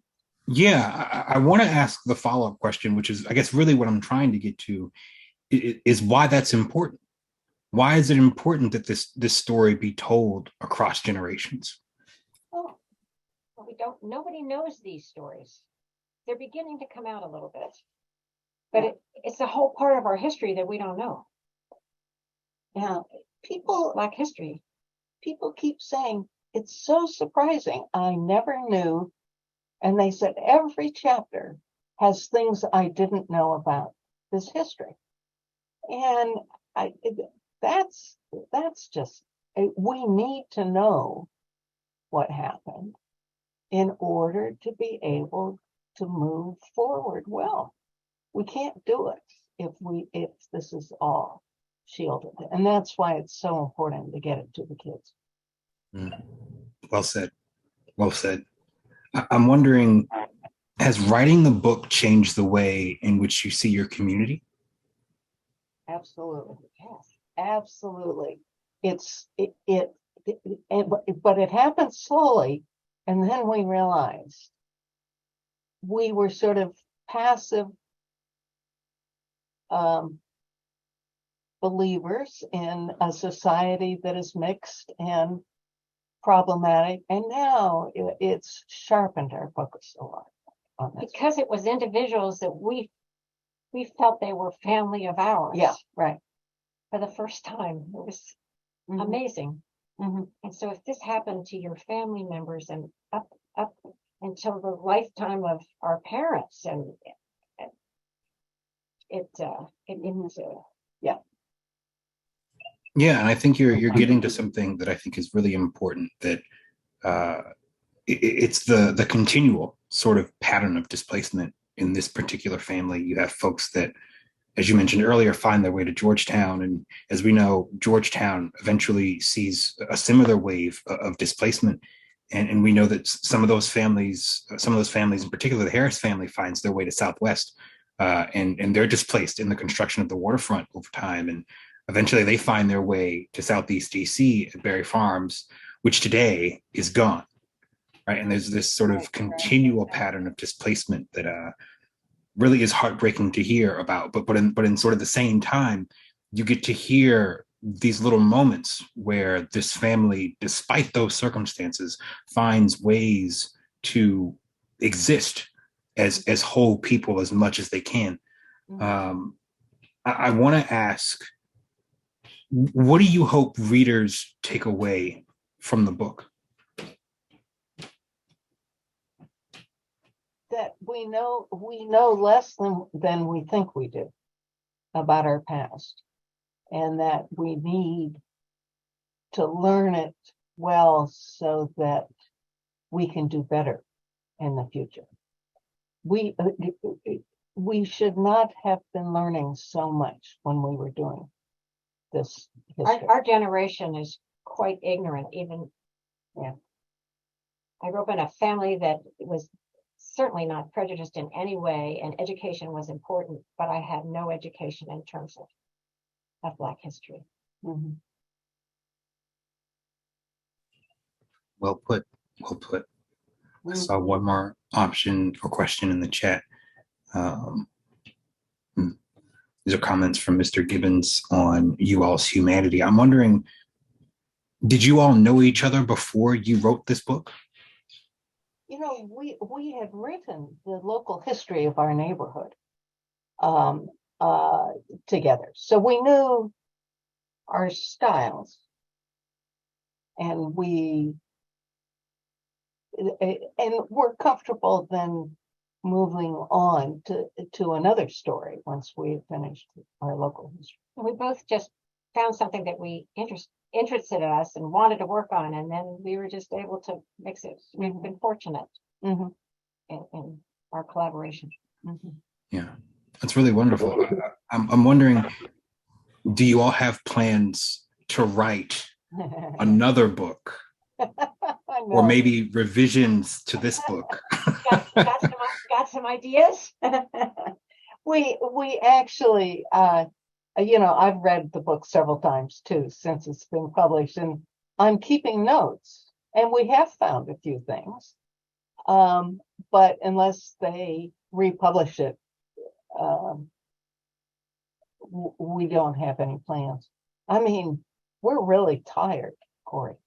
Yeah, I want to ask the follow-up question, which is, I guess, really what I'm trying to get to is why that's important. Why is it important that this story be told across generations? Oh, well, nobody knows these stories. They're beginning to come out a little bit. But it's a whole part of our history that we don't know. Yeah, people Black history. keep saying it's so surprising. I never knew. And they said every chapter has things I didn't know about this history. And that's just, we need to know what happened in order to be able to move forward well. We can't do it if this is all shielded. And that's why it's so important to get it to the kids. Well said. Well said. I'm wondering, has writing the book changed the way in which you see your community? Absolutely. Yes, absolutely. But it happened slowly. And then we realized we were sort of passive believers in a society that is mixed and problematic. And now it's sharpened our focus a lot on this. Because it was individuals that we felt they were family of ours. Yeah, right. For the first time. It was Mhm. amazing. Mhm. And so if this happened to your family members and up until the lifetime of our parents, and it was Yeah. Yeah, and I think you're getting to something that I think is really important. That it's the continual sort of pattern of displacement in this particular family. You have folks that, as you mentioned earlier, find their way to Georgetown, and as we know, Georgetown eventually sees a similar wave of displacement. And we know that some of those families, in particular, the Harris family, finds their way to Southwest, and they're displaced in the construction of the waterfront over time. And eventually they find their way to Southeast DC at Berry Farms, which today is gone. Right. And there's this sort of continual pattern of displacement that really is heartbreaking to hear about. But in sort of the same time, you get to hear these little moments where this family, despite those circumstances, finds ways to exist as whole people as much as they can. I want to ask, what do you hope readers take away from the book? That we know less than we think we do about our past, and that we need to learn it well so that we can do better in the future. We should not have been learning so much when we were doing this history. our generation is quite ignorant. Even I grew up in a family that was certainly not prejudiced in any way, and education was important, but I had no education in terms of Black history. Mhm. Well put. Well put. I saw one more option or question in the chat. These are comments from Mr. Gibbons on you all's humanity. I'm wondering, did you all know each other before you wrote this book? You know, we had written the local history of our neighborhood together, so we knew our styles, and we're comfortable then moving on to another story once we had finished our local history. And we both just found something that we interested us and wanted to work on, and then we were just able to mix it. We've been fortunate in our collaboration. Yeah, that's really wonderful. I'm wondering, do you all have plans to write another book, or maybe revisions to this book? Got some ideas. We actually, I've read the book several times too since it's been published, and I'm keeping notes, and we have found a few things. But unless they republish it, we don't have any plans. I mean, we're really tired, Corey.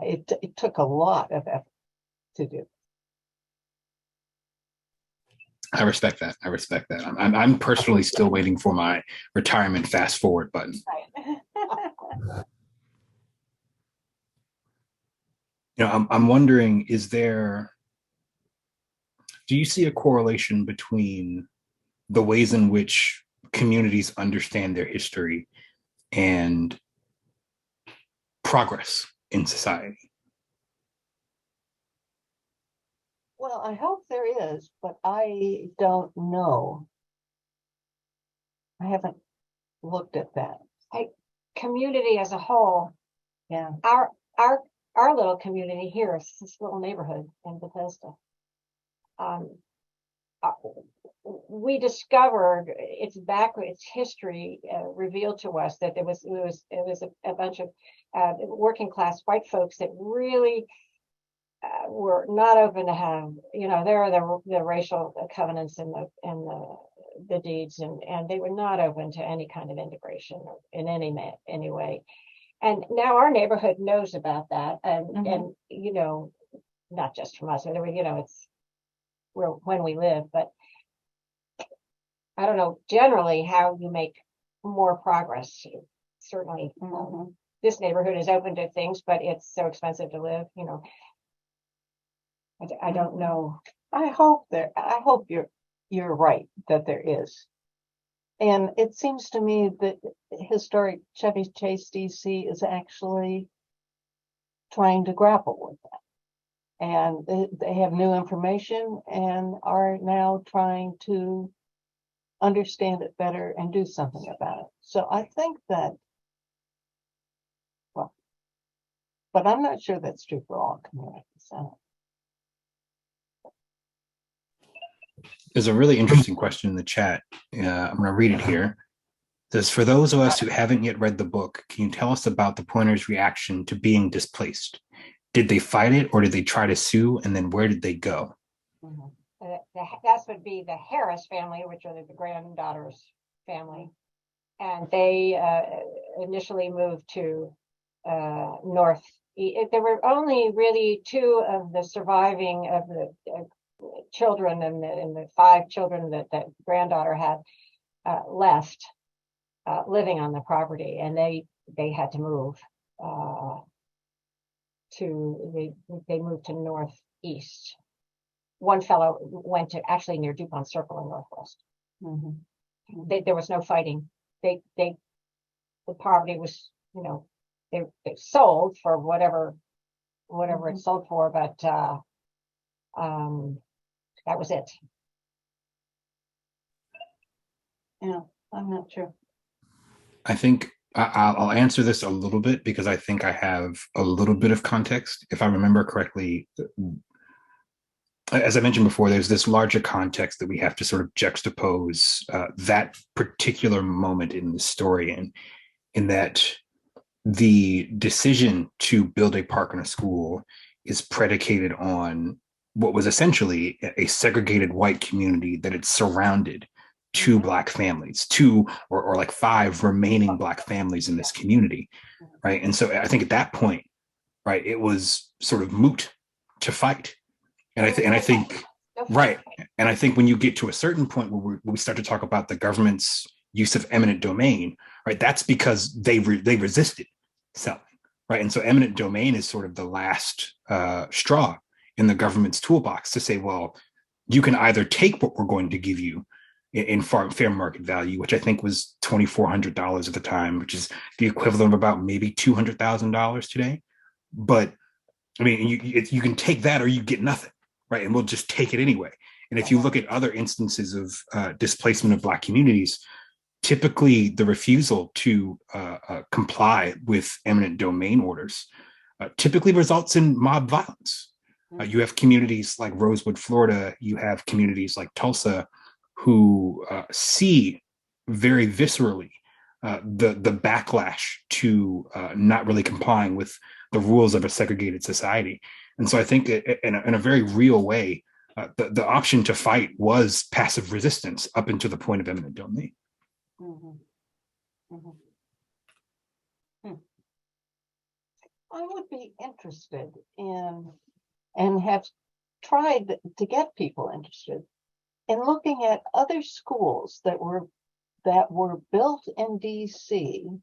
It took a lot of effort to do. I respect that. I respect that. I'm personally still waiting for my retirement fast forward button. Right. I'm wondering, do you see a correlation between the ways in which communities understand their history and progress in society? Well, I hope there is, but I don't know. I haven't looked at that. Community as a whole, Yeah. our little community here is this little neighborhood in Bethesda. Um, uh, we discovered its history revealed to us that it was a bunch of working class white folks that really were not open to have, there are the racial covenants and the deeds, and they were not open to any kind of integration in any way. And now our neighborhood knows about that, and not just from us. It's when we live, but I don't know generally how you make more progress. Certainly, this neighborhood is open to things, but it's so expensive to live. I don't know. I hope you're right that there is. And it seems to me that historic Chevy Chase DC is actually trying to grapple with that. And they have new information and are now trying to understand it better and do something about it. So I think that, well, but I'm not sure that's true for all communities. There's a really interesting question in the chat. I'm going to read it here. It says, for those of us who haven't yet read the book, can you tell us about the Pointers' reaction to being displaced? Did they fight it, or did they try to sue? And then where did they go? That would be the Harris family, which are the granddaughter's family. And they initially moved to North. There were only really two of the surviving of the children and the five children that granddaughter had left living on the property, and they had to move they moved to Northeast. One fellow went to actually near DuPont Circle in Northwest. There was no fighting. The property was, they sold for whatever it sold for, but that was it. Yeah, I'm not sure. I think I'll answer this a little bit because I think I have a little bit of context. If I remember correctly, as I mentioned before, there's this larger context that we have to sort of juxtapose that particular moment in the story, and in that the decision to build a park and a school is predicated on what was essentially a segregated white community that had surrounded two Black families, two or like five remaining Black families in this community, right? And so I think at that point, right, it was sort of moot to fight. And I think right. And I think when you get to a certain point where we start to talk about the government's use of eminent domain, right, that's because they resisted selling, right? And so eminent domain is sort of the last straw in the government's toolbox to say, well, you can either take what we're going to give you in fair market value, which I think was $2,400 at the time, which is the equivalent of about maybe $200,000 today. But I mean, you can take that or you get nothing, right? And we'll just take it anyway. And if you look at other instances of displacement of Black communities, typically the refusal to comply with eminent domain orders typically results in mob violence. You have communities like Rosewood, Florida. You have communities like Tulsa who see very viscerally the backlash to not really complying with the rules of a segregated society. And so I think in a very real way, the option to fight was passive resistance up until the point of eminent domain. I would be interested in, and have tried to get people interested in looking at other schools that were built in DC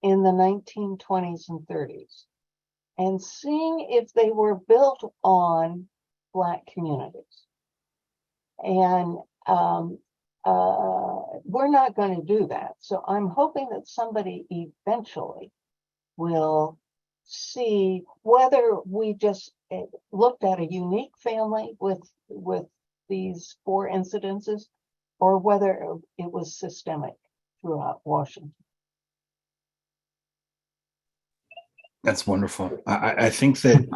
in the 1920s and 30s, and seeing if they were built on Black communities. And we're not going to do that. So I'm hoping that somebody eventually will see whether we just looked at a unique family with these 4 incidences, or whether it was systemic throughout Washington. That's wonderful. I think that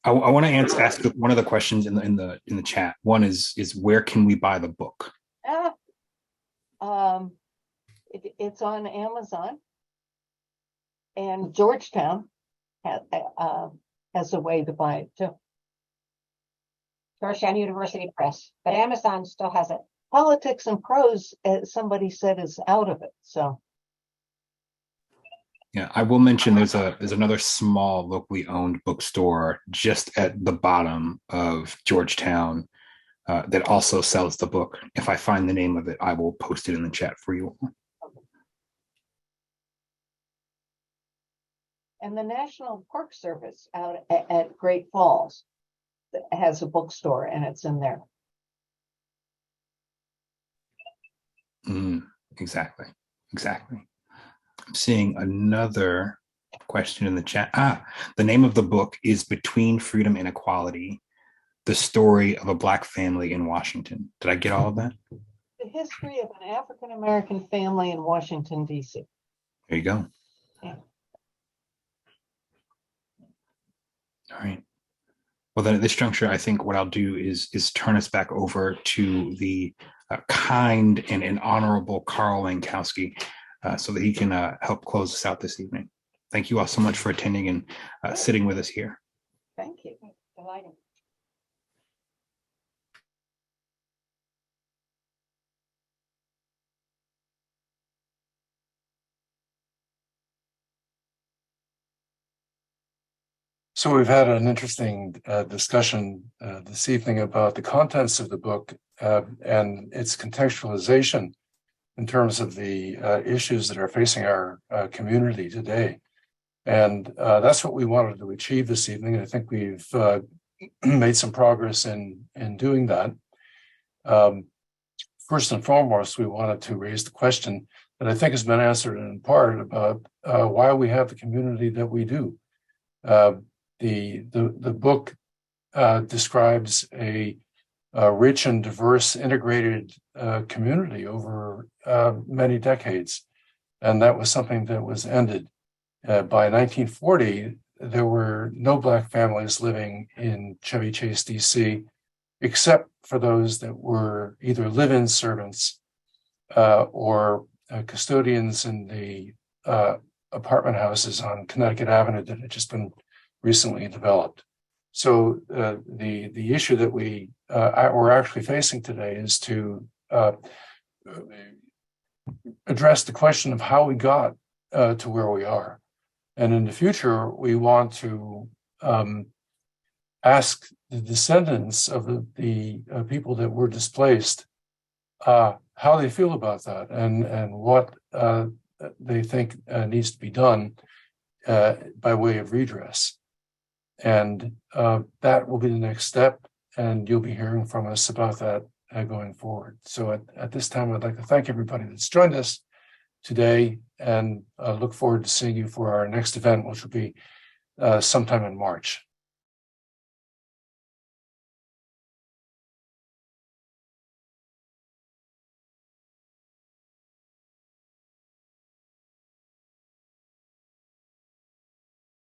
I want to ask one of the questions in the chat. One is where can we buy the book? It's on Amazon, and Georgetown has a way to buy it too. Georgetown University Press, but Amazon still has it. Politics and Prose, somebody said, is out of it. So Yeah, I will mention there's another small locally owned bookstore just at the bottom of Georgetown that also sells the book. If I find the name of it, I will post it in the chat for you. And the National Park Service out at Great Falls has a bookstore, and it's in there. Exactly. I'm seeing another question in the chat. The name of the book is Between Freedom and Equality, The Story of a Black Family in Washington. Did I get all of that? The history of an African-American family in Washington, D.C. There you go. Yeah. All right. Well, then at this juncture, I think what I'll do is turn us back over to the kind and honorable Carl Lankowski so that he can help close us out this evening. Thank you all so much for attending and sitting with us here. Thank you. Delighted. So we've had an interesting discussion this evening about the contents of the book and its contextualization in terms of the issues that are facing our community today. And that's what we wanted to achieve this evening. And I think we've made some progress in doing that. First and foremost, we wanted to raise the question that I think has been answered in part about why we have the community that we do. The book describes a rich and diverse integrated community over many decades. And that was something that was ended. By 1940, there were no Black families living in Chevy Chase, DC, except for those that were either live-in servants or custodians in the apartment houses on Connecticut Avenue that had just been recently developed. So the issue that we're actually facing today is to address the question of how we got to where we are. And in the future, we want to ask the descendants of the people that were displaced how they feel about that and what they think needs to be done by way of redress. And that will be the next step, and you'll be hearing from us about that going forward. So at this time, I'd like to thank everybody that's joined us today, and look forward to seeing you for our next event, which will be sometime in March.